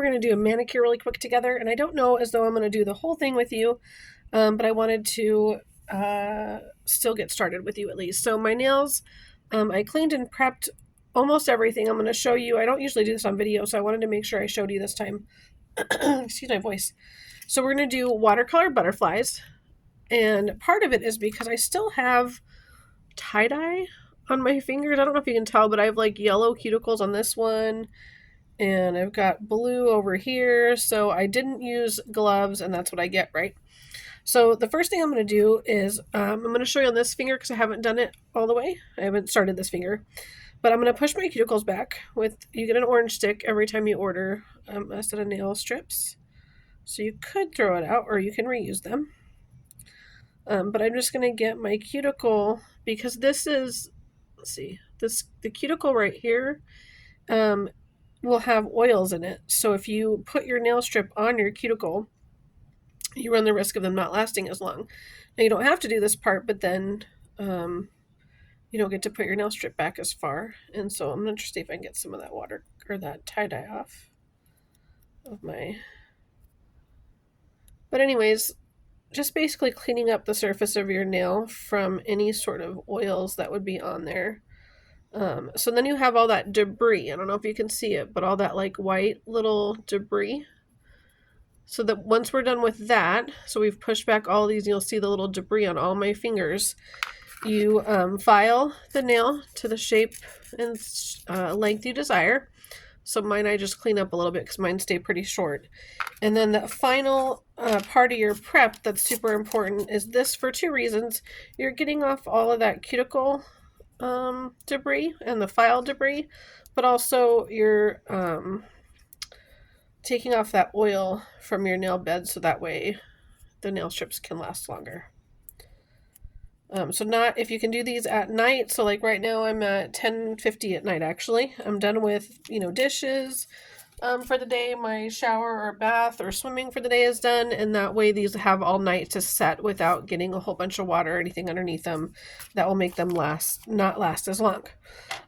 we're going to do a manicure really quick together, and I don't know as though I'm going to do the whole thing with you, but I wanted to still get started with you at least. So my nails, I cleaned and prepped almost everything I'm going to show you. I don't usually do this on video, so I wanted to make sure I showed you this time. Excuse my voice. So we're going to do watercolor butterflies, and part of it is because I still have tie-dye on my fingers. I don't know if you can tell, but I have like yellow cuticles on this one, and I've got blue over here, so I didn't use gloves, and that's what I get, right? So the first thing I'm going to do is I'm going to show you on this finger because I haven't done it all the way. I haven't started this finger, but I'm going to push my cuticles back with, you get an orange stick every time you order a set of nail strips. So you could throw it out or you can reuse them. But I'm just going to get my cuticle, because this is, let's see, the cuticle right here will have oils in it. So if you put your nail strip on your cuticle, you run the risk of them not lasting as long. Now you don't have to do this part, but then you don't get to put your nail strip back as far. And so I'm going to see if I can get some of that water or that tie-dye off of my... But anyways, just basically cleaning up the surface of your nail from any sort of oils that would be on there. So then you have all that debris. I don't know if you can see it, but all that like white little debris. So that once we're done with that, so we've pushed back all these, you'll see the little debris on all my fingers. You file the nail to the shape and length you desire. So mine I just clean up a little bit because mine stay pretty short. And then the final part of your prep that's super important is this for two reasons. You're getting off all of that cuticle debris and the file debris, but also you're taking off that oil from your nail bed so that way the nail strips can last longer. So not if you can do these at night. So like right now I'm at 10:50 at night actually. I'm done with, dishes for the day. My shower or bath or swimming for the day is done, and that way these have all night to set without getting a whole bunch of water or anything underneath them that will make them not last as long.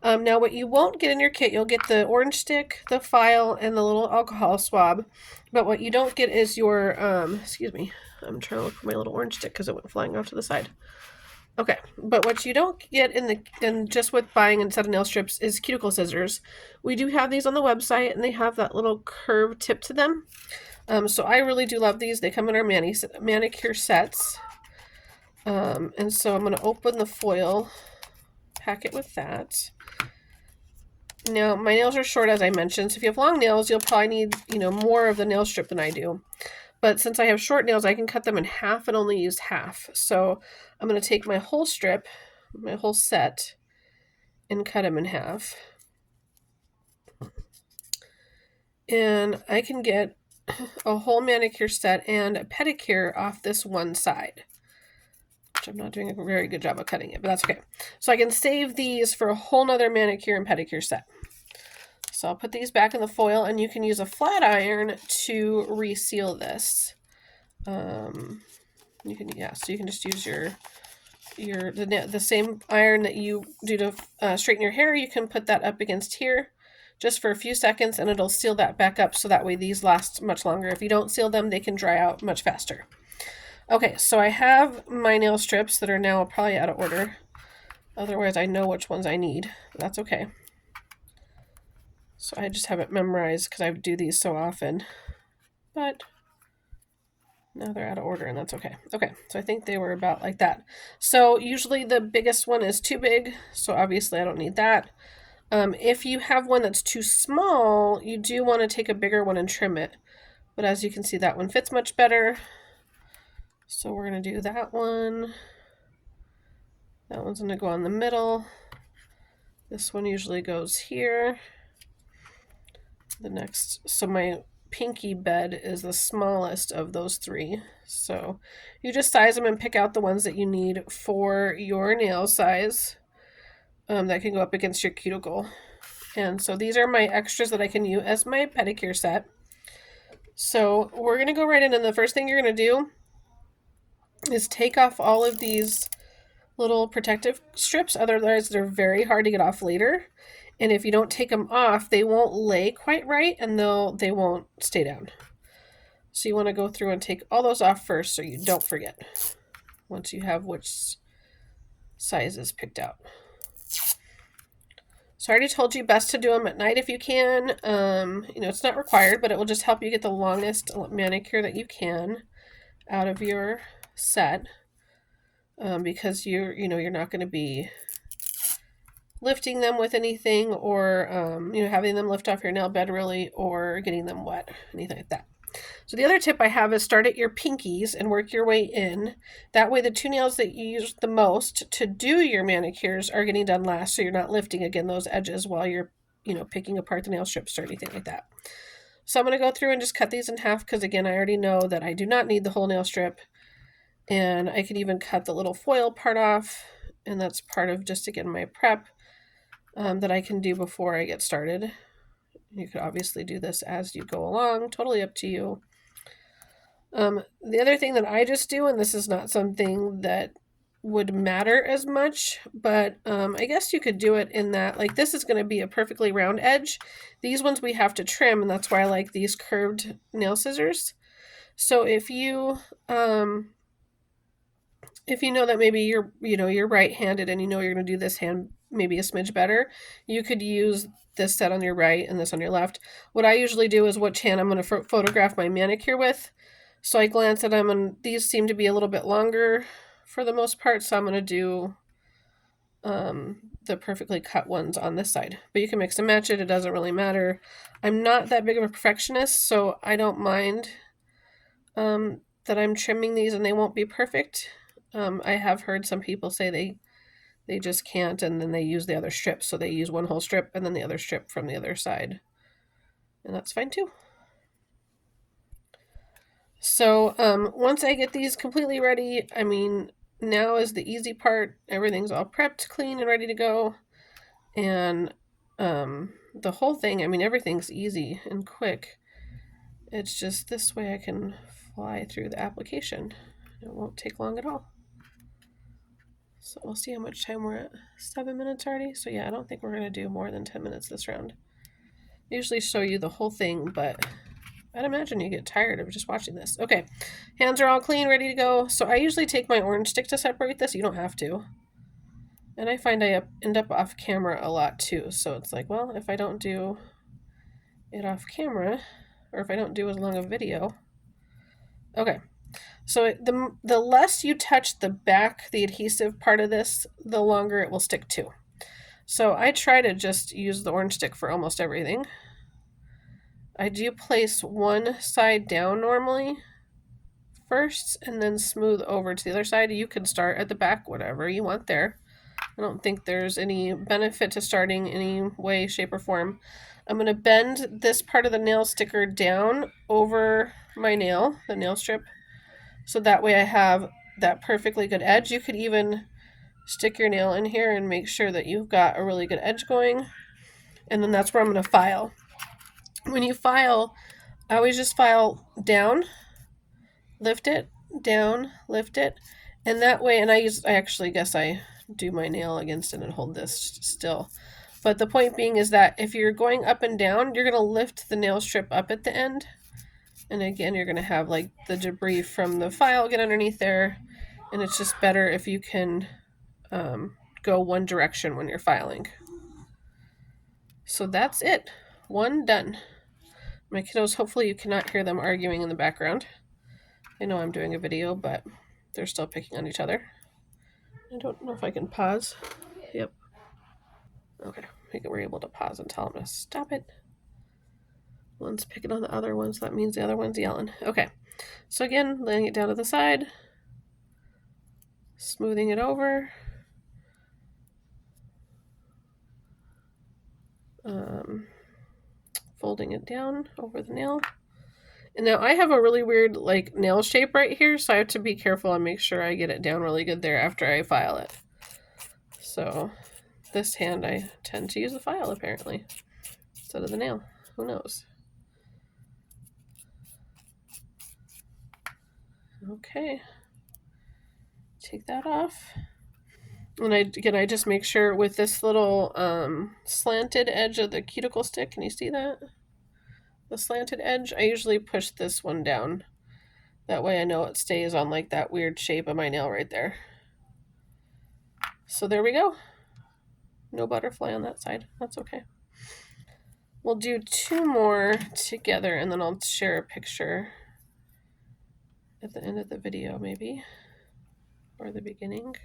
Now what you won't get in your kit, you'll get the orange stick, the file, and the little alcohol swab. But what you don't get is your, excuse me, I'm trying to look for my little orange stick because it went flying off to the side. Okay, but what you don't get in just with buying a set of nail strips is cuticle scissors. We do have these on the website, and they have that little curved tip to them. So I really do love these. They come in our manicure sets. And so I'm going to open the foil packet with that. Now, my nails are short, as I mentioned, so if you have long nails, you'll probably need, more of the nail strip than I do. But since I have short nails, I can cut them in half and only use half. So I'm going to take my whole strip, my whole set, and cut them in half. And I can get a whole manicure set and a pedicure off this one side, which I'm not doing a very good job of cutting it, but that's okay. So I can save these for a whole nother manicure and pedicure set. So I'll put these back in the foil, and you can use a flat iron to reseal this. You can just use the same iron that you do to straighten your hair. You can put that up against here just for a few seconds, and it'll seal that back up so that way these last much longer. If you don't seal them, they can dry out much faster. Okay, so I have my nail strips that are now probably out of order. Otherwise, I know which ones I need. But that's okay. So I just have it memorized because I do these so often. But now they're out of order, and that's okay. Okay, so I think they were about like that. So usually the biggest one is too big, so obviously I don't need that. If you have one that's too small, you do want to take a bigger one and trim it. But as you can see, that one fits much better. So we're going to do that one. That one's going to go on the middle. This one usually goes here. So my pinky bed is the smallest of those three. So you just size them and pick out the ones that you need for your nail size that can go up against your cuticle. And so these are my extras that I can use as my pedicure set. So we're going to go right in, and the first thing you're going to do is take off all of these little protective strips. Otherwise, they're very hard to get off later. And if you don't take them off, they won't lay quite right and they won't stay down. So you want to go through and take all those off first so you don't forget once you have which sizes picked out. So I already told you best to do them at night if you can. You know, it's not required, but it will just help you get the longest manicure that you can out of your set, because you're not going to be lifting them with anything, or having them lift off your nail bed really, or getting them wet, anything like that. So the other tip I have is start at your pinkies and work your way in. That way the two nails that you use the most to do your manicures are getting done last, so you're not lifting again those edges while you're picking apart the nail strips or anything like that. So I'm going to go through and just cut these in half, because again, I already know that I do not need the whole nail strip, and I could even cut the little foil part off, and that's part of just again my prep that I can do before I get started. You could obviously do this as you go along, totally up to you. The other thing that I just do, and this is not something that would matter as much, but I guess you could do it in that, like, this is going to be a perfectly round edge. These ones we have to trim, and that's why I like these curved nail scissors. So if you know that maybe you're right-handed and you're going to do this hand maybe a smidge better, you could use this set on your right and this on your left. What I usually do is which hand I'm going to photograph my manicure with. So I glance at them, and these seem to be a little bit longer for the most part, so I'm going to do the perfectly cut ones on this side. But you can mix and match it. It doesn't really matter. I'm not that big of a perfectionist, so I don't mind that I'm trimming these and they won't be perfect. I have heard some people say they just can't, and then they use the other strip. So they use one whole strip and then the other strip from the other side. And that's fine too. So once I get these completely ready, now is the easy part. Everything's all prepped, clean, and ready to go. And the whole thing, everything's easy and quick. It's just this way I can fly through the application. It won't take long at all. So we'll see how much time we're at. 7 minutes already. So yeah, I don't think we're going to do more than 10 minutes this round. I usually show you the whole thing, but I'd imagine you get tired of just watching this. Okay, hands are all clean, ready to go. So I usually take my orange stick to separate this. You don't have to. And I find I end up off camera a lot too. So it's like, well, if I don't do it off camera, or if I don't do as long a video. Okay, so the less you touch the back, the adhesive part of this, the longer it will stick to. So I try to just use the orange stick for almost everything. I do place one side down normally first and then smooth over to the other side. You can start at the back, whatever you want there. I don't think there's any benefit to starting any way, shape, or form. I'm going to bend this part of the nail sticker down over my nail, the nail strip, so that way I have that perfectly good edge. You could even stick your nail in here and make sure that you've got a really good edge going. And then that's where I'm going to file. When you file, I always just file down, lift it, down, lift it. And that way, and I actually guess I do my nail against it and hold this still. But the point being is that if you're going up and down, you're going to lift the nail strip up at the end. And again, you're going to have like the debris from the file get underneath there. And it's just better if you can go one direction when you're filing. So that's it. One done. My kiddos, hopefully you cannot hear them arguing in the background. I know I'm doing a video, but they're still picking on each other. I don't know if I can pause. Yep. Okay, I think we're able to pause and tell them to stop it. One's picking on the other one, so that means the other one's yelling. Okay, so again, laying it down to the side, smoothing it over. Folding it down over the nail. And now I have a really weird like nail shape right here, so I have to be careful and make sure I get it down really good there after I file it. So this hand I tend to use a file apparently instead of the nail. Who knows? Okay. Take that off. And I just make sure with this little slanted edge of the cuticle stick, can you see that? The slanted edge, I usually push this one down. That way I know it stays on like that weird shape of my nail right there. So there we go. No butterfly on that side. That's okay. We'll do 2 more together and then I'll share a picture at the end of the video maybe. Or the beginning.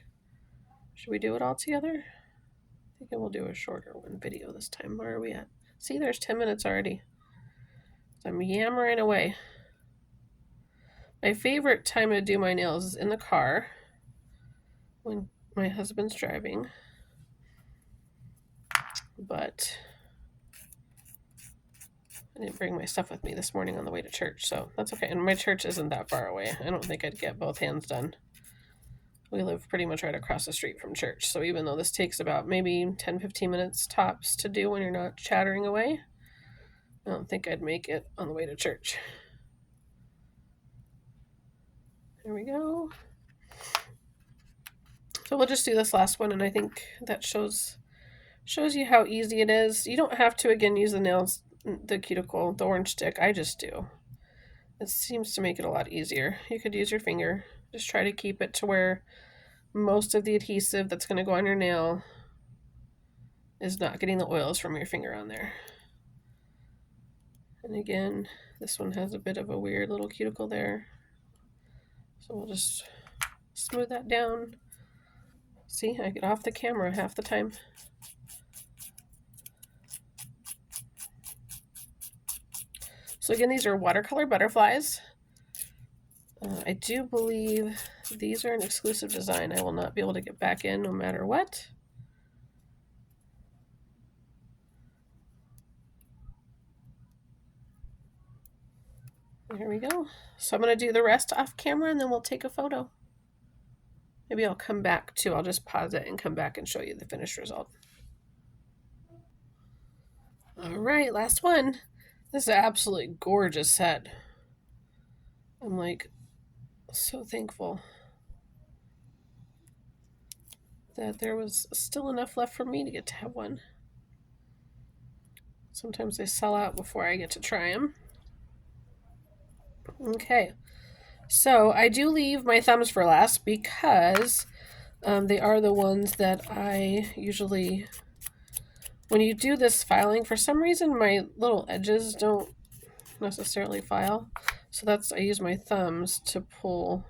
Should we do it all together? I think I will do a shorter one video this time. Where are we at? See, there's 10 minutes already. I'm yammering away. My favorite time to do my nails is in the car when my husband's driving. But I didn't bring my stuff with me this morning on the way to church, so that's okay. And my church isn't that far away. I don't think I'd get both hands done. We live pretty much right across the street from church, so even though this takes about maybe 10-15 minutes tops to do when you're not chattering away, I don't think I'd make it on the way to church. There we go. So we'll just do this last one, and I think that shows you how easy it is. You don't have to, again, use the nails, the cuticle, the orange stick. I just do. It seems to make it a lot easier. You could use your finger. Just try to keep it to where most of the adhesive that's going to go on your nail is not getting the oils from your finger on there. And again, this one has a bit of a weird little cuticle there. So we'll just smooth that down. See, I get off the camera half the time. So again, these are Watercolor Butterflies. I do believe these are an exclusive design. I will not be able to get back in no matter what. Here we go. So I'm going to do the rest off camera and then we'll take a photo. Maybe I'll come back too. I'll just pause it and come back and show you the finished result. All right, last one. This is an absolutely gorgeous set. I'm like so thankful that there was still enough left for me to get to have one. Sometimes they sell out before I get to try them. Okay, so I do leave my thumbs for last because they are the ones that I usually, when you do this filing, for some reason my little edges don't necessarily file. So I use my thumbs to pull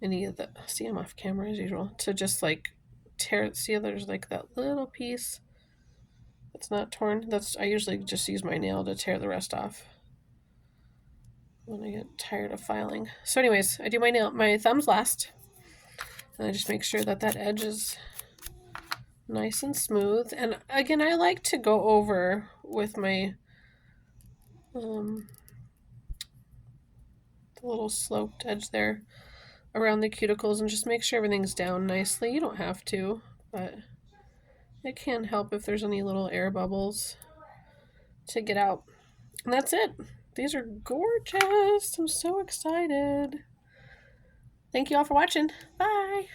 any of the, see, I'm off camera as usual, to just like tear, see there's like that little piece that's not torn. I usually just use my nail to tear the rest off when I get tired of filing. So anyways, I do my thumbs last. And I just make sure that edge is nice and smooth. And again, I like to go over with my the little sloped edge there around the cuticles and just make sure everything's down nicely. You don't have to, but it can help if there's any little air bubbles to get out. And that's it. These are gorgeous. I'm so excited. Thank you all for watching. Bye.